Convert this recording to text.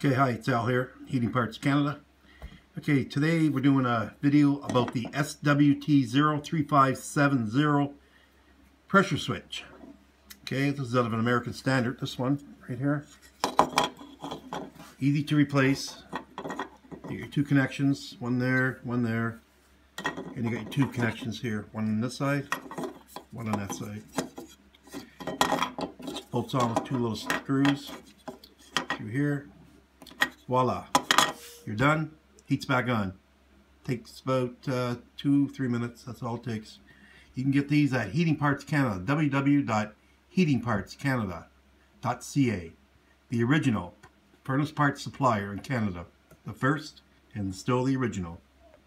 Okay, hi, it's Al here, Heating Parts Canada. Okay, today we're doing a video about the SWT03570 Pressure Switch. Okay, this is out of an American Standard, this one right here. Easy to replace. You got your two connections, one there, and you got your two connections here, one on this side, one on that side. Bolts on with two little screws through here. Voila, you're done. Heat's back on. Takes about 2-3 minutes. That's all it takes. You can get these at Heating Parts Canada, www.heatingpartscanada.ca. The original furnace parts supplier in Canada. The first and still the original.